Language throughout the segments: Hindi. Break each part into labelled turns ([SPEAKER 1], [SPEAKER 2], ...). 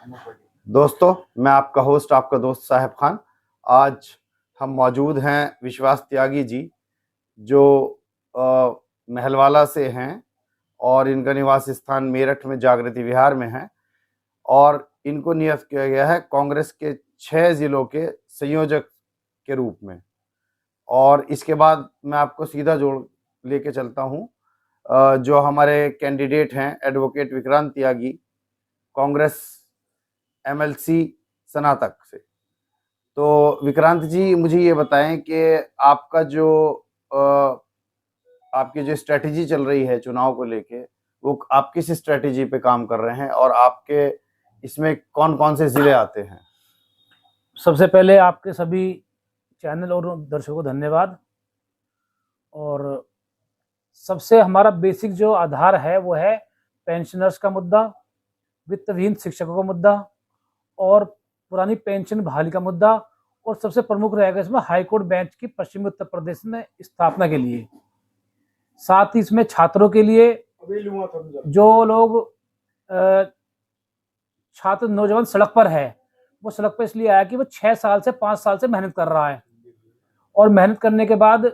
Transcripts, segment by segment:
[SPEAKER 1] दोस्तों, मैं आपका होस्ट, आपका दोस्त साहिब खान। आज हम मौजूद हैं विश्वास त्यागी जी, जो महलवाला से हैं और इनका निवास स्थान मेरठ में जागृति विहार में है। और इनको नियुक्त किया गया है कांग्रेस के 6 जिलों के संयोजक के रूप में। और इसके बाद मैं आपको सीधा जोड़ लेके चलता हूँ, जो हमारे कैंडिडेट हैं एडवोकेट विक्रांत त्यागी, कांग्रेस एमएलसी स्नातक से। तो विक्रांत जी, मुझे ये बताएं कि आपका जो आपकी जो स्ट्रेटेजी चल रही है चुनाव को लेके, वो आप किस स्ट्रेटेजी पे काम कर रहे हैं और आपके इसमें कौन कौन से जिले आते हैं?
[SPEAKER 2] सबसे पहले आपके सभी चैनल और दर्शकों को धन्यवाद। और सबसे हमारा बेसिक जो आधार है वो है पेंशनर्स का मुद्दा, वित्तविहीन शिक्षकों का मुद्दा और पुरानी पेंशन बहाली का मुद्दा। और सबसे प्रमुख रहेगा इसमें हाईकोर्ट बेंच की पश्चिमी उत्तर प्रदेश में स्थापना के लिए। साथ ही इसमें छात्रों के लिए जो लोग छात्र नौजवान सड़क पर है, वो सड़क पर इसलिए आया कि वो 6 साल से 5 साल से मेहनत कर रहा है, और मेहनत करने के बाद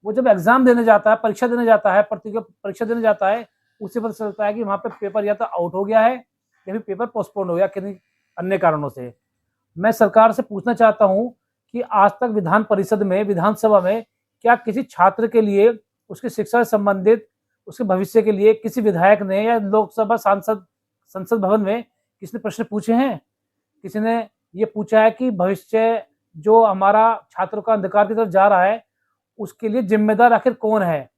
[SPEAKER 2] वो जब एग्जाम देने जाता है, परीक्षा देने जाता है, परीक्षा देने जाता है, उससे पता चलता है कि वहां पे पेपर या तो आउट हो गया है या फिर पेपर पोस्टपोन हो गया किन्हीं अन्य कारणों से। मैं सरकार से पूछना चाहता हूं कि आज तक विधान परिषद में, विधानसभा में क्या किसी छात्र के लिए, उसकी शिक्षा से संबंधित, उसके भविष्य के लिए किसी विधायक ने या लोकसभा सांसद, संसद भवन में किसी ने प्रश्न पूछे हैं? किसी ने ये पूछा है कि भविष्य जो हमारा छात्रों का अंधकार की तरफ जा रहा है, उसके लिए जिम्मेदार आखिर कौन है?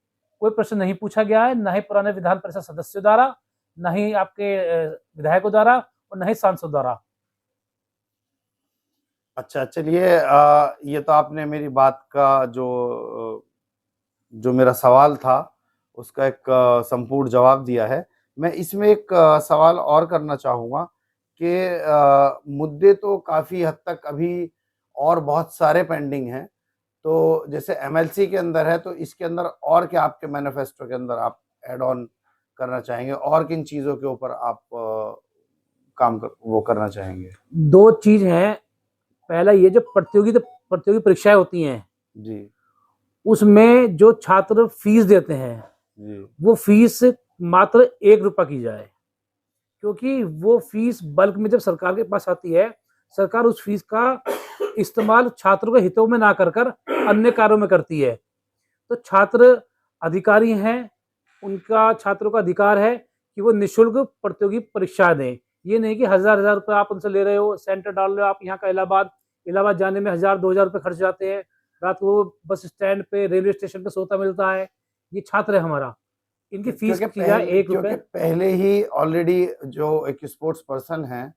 [SPEAKER 2] कोई प्रश्न नहीं पूछा गया है, न ही पुराने विधान परिषद सदस्यों द्वारा, न ही आपके विधायकों द्वारा और न ही सांसदों द्वारा।
[SPEAKER 1] अच्छा, चलिए, ये तो आपने मेरी बात का जो मेरा सवाल था उसका एक संपूर्ण जवाब दिया है। मैं इसमें एक सवाल और करना चाहूँगा कि मुद्दे तो काफ़ी हद तक अभी और बहुत सारे पेंडिंग हैं। तो जैसे एमएलसी के अंदर है, तो इसके अंदर और क्या आपके मैनिफेस्टो के अंदर आप ऐड ऑन करना चाहेंगे, और किन चीज़ों के ऊपर आप वो करना चाहेंगे?
[SPEAKER 2] 2 चीज हैं। पहला ये जो प्रतियोगी परीक्षाएं होती हैं
[SPEAKER 1] जी
[SPEAKER 2] उसमें जो छात्र फीस देते हैं
[SPEAKER 1] जी
[SPEAKER 2] वो फीस मात्र 1 रुपया की जाए, क्योंकि वो फीस बल्क में जब सरकार के पास आती है, सरकार उस फीस का इस्तेमाल छात्रों के हितों में ना कर अन्य कार्यों में करती है। तो छात्र अधिकारी हैं, उनका छात्रों का अधिकार है कि वो निःशुल्क प्रतियोगी परीक्षा दें। ये नहीं कि हजार रुपये आप उनसे ले रहे हो, सेंटर डाल रहे हो आप, यहाँ का इलाहाबाद जाने में 1000-2000 रुपये खर्च जाते हैं, रात को बस स्टैंड पे, रेलवे स्टेशन पे सोता मिलता है। ये छात्र है हमारा, इनकी फीस की जाए 1 रुपये।
[SPEAKER 1] पहले ही ऑलरेडी जो एक स्पोर्ट्स पर्सन है,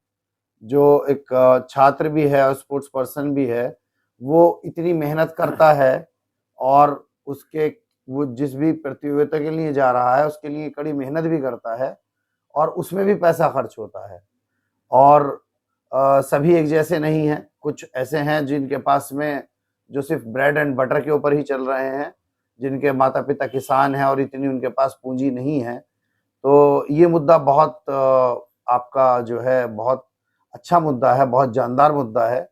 [SPEAKER 1] जो एक छात्र भी है और स्पोर्ट्स पर्सन भी है, वो इतनी मेहनत करता है और उसके वो जिस भी प्रतियोगिता के लिए जा रहा है उसके लिए कड़ी मेहनत भी करता है और उसमें भी पैसा खर्च होता है। और सभी एक जैसे नहीं हैं, कुछ ऐसे हैं जिनके पास में जो सिर्फ ब्रेड एंड बटर के ऊपर ही चल रहे हैं, जिनके माता पिता किसान हैं और इतनी उनके पास पूंजी नहीं है। तो ये मुद्दा बहुत आपका जो है बहुत अच्छा मुद्दा है, बहुत जानदार मुद्दा है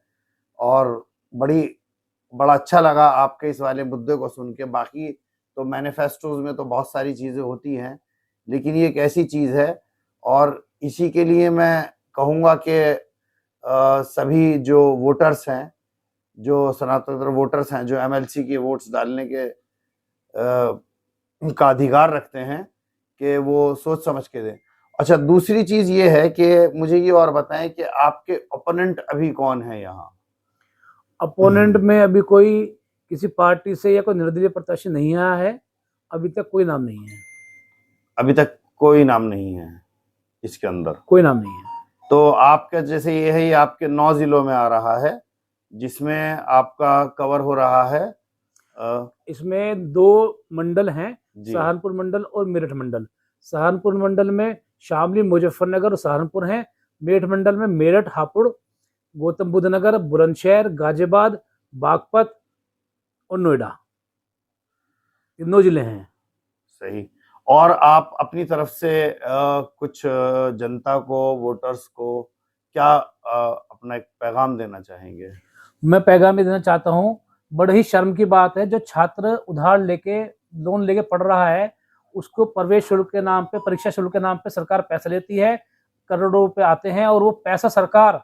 [SPEAKER 1] और बड़ा अच्छा लगा आपके इस वाले मुद्दे को सुन के। बाकी तो मैनिफेस्टोज में तो बहुत सारी चीज़ें होती हैं, लेकिन ये एक ऐसी चीज़ है और इसी के लिए मैं कहूँगा कि सभी जो वोटर्स हैं, जो सनातन वोटर्स हैं, जो एमएलसी के वोट्स डालने के का अधिकार रखते हैं, कि वो सोच समझ के दें। अच्छा, दूसरी चीज़ ये है कि मुझे ये और बताएं कि आपके ओपोनेंट अभी कौन है यहाँ?
[SPEAKER 2] अपोनेंट में अभी कोई किसी पार्टी से या कोई निर्दलीय प्रत्याशी नहीं आया है, अभी तक कोई नाम नहीं है।
[SPEAKER 1] अभी तक कोई नाम नहीं है इसके अंदर?
[SPEAKER 2] कोई नाम नहीं है।
[SPEAKER 1] तो आपका जैसे ये है, ये आपके 9 जिलों में आ रहा है, जिसमें आपका कवर हो रहा है
[SPEAKER 2] इसमें 2 मंडल हैं, सहारनपुर मंडल और मेरठ मंडल। सहारनपुर मंडल में शामली, मुजफ्फरनगर और सहारनपुर हैं। मेरठ मंडल में मेरठ, हापुड़, गौतम बुद्ध नगर, बुलंदशहर, गाजियाबाद, बागपत और नोएडा, ये 9 जिले हैं।
[SPEAKER 1] सही। और आप अपनी तरफ से कुछ जनता को, वोटर्स को क्या अपना एक पैगाम देना चाहेंगे?
[SPEAKER 2] मैं पैगाम ये देना चाहता हूँ, बड़े ही शर्म की बात है जो छात्र उधार लेके लोन लेके पढ़ रहा है, उसको प्रवेश शुल्क के नाम पे, परीक्षा शुल्क के नाम पे सरकार पैसा लेती है, करोड़ों रुपए आते हैं और वो पैसा सरकार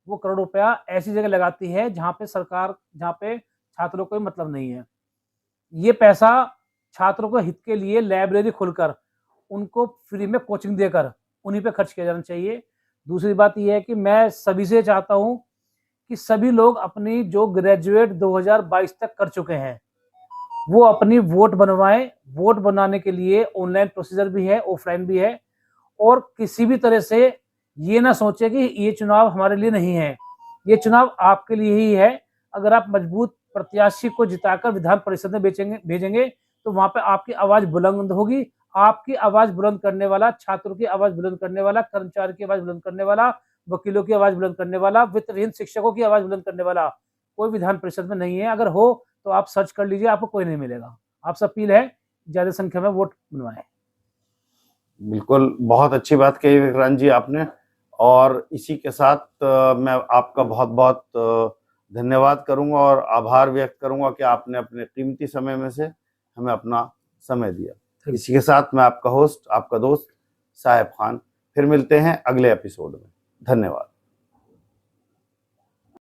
[SPEAKER 2] वो करोड़ रुपया ऐसी जगह लगाती है जहाँ पे छात्रों को मतलब नहीं है। ये पैसा छात्रों को हित के लिए लाइब्रेरी खोलकर उनको फ्री में कोचिंग देकर उन्हीं पे खर्च किया जाना चाहिए। दूसरी बात यह है कि मैं सभी से चाहता हूँ कि सभी लोग अपनी जो ग्रेजुएट 2022 तक कर चुके हैं वो अपनी वोट बनवाएं। वोट बनाने के लिए ऑनलाइन प्रोसीजर भी है, ऑफलाइन भी है, और किसी भी तरह से ये ना सोचे कि ये चुनाव हमारे लिए नहीं है, ये चुनाव आपके लिए ही है। अगर आप मजबूत प्रत्याशी को जिताकर विधान परिषद में भेजेंगे तो वहां पे आपकी आवाज बुलंद होगी। आपकी आवाज बुलंद करने वाला, छात्रों की आवाज बुलंद करने वाला, कर्मचारी की आवाज बुलंद करने वाला, वकीलों की आवाज बुलंद करने वाला, वित्तहीन शिक्षकों की आवाज बुलंद करने वाला कोई विधान परिषद में नहीं है। अगर हो तो आप सर्च कर लीजिए, आपको कोई नहीं मिलेगा। आपसे अपील है ज्यादा संख्या में वोट बनवाएं।
[SPEAKER 1] बिल्कुल, बहुत अच्छी बात कही विक्रांत जी आपने, और इसी के साथ मैं आपका बहुत बहुत धन्यवाद करूंगा और आभार व्यक्त करूंगा कि आपने अपने कीमती समय में से हमें अपना समय दिया। इसी के साथ मैं आपका होस्ट, आपका दोस्त साहेब खान, फिर मिलते हैं अगले एपिसोड में। धन्यवाद।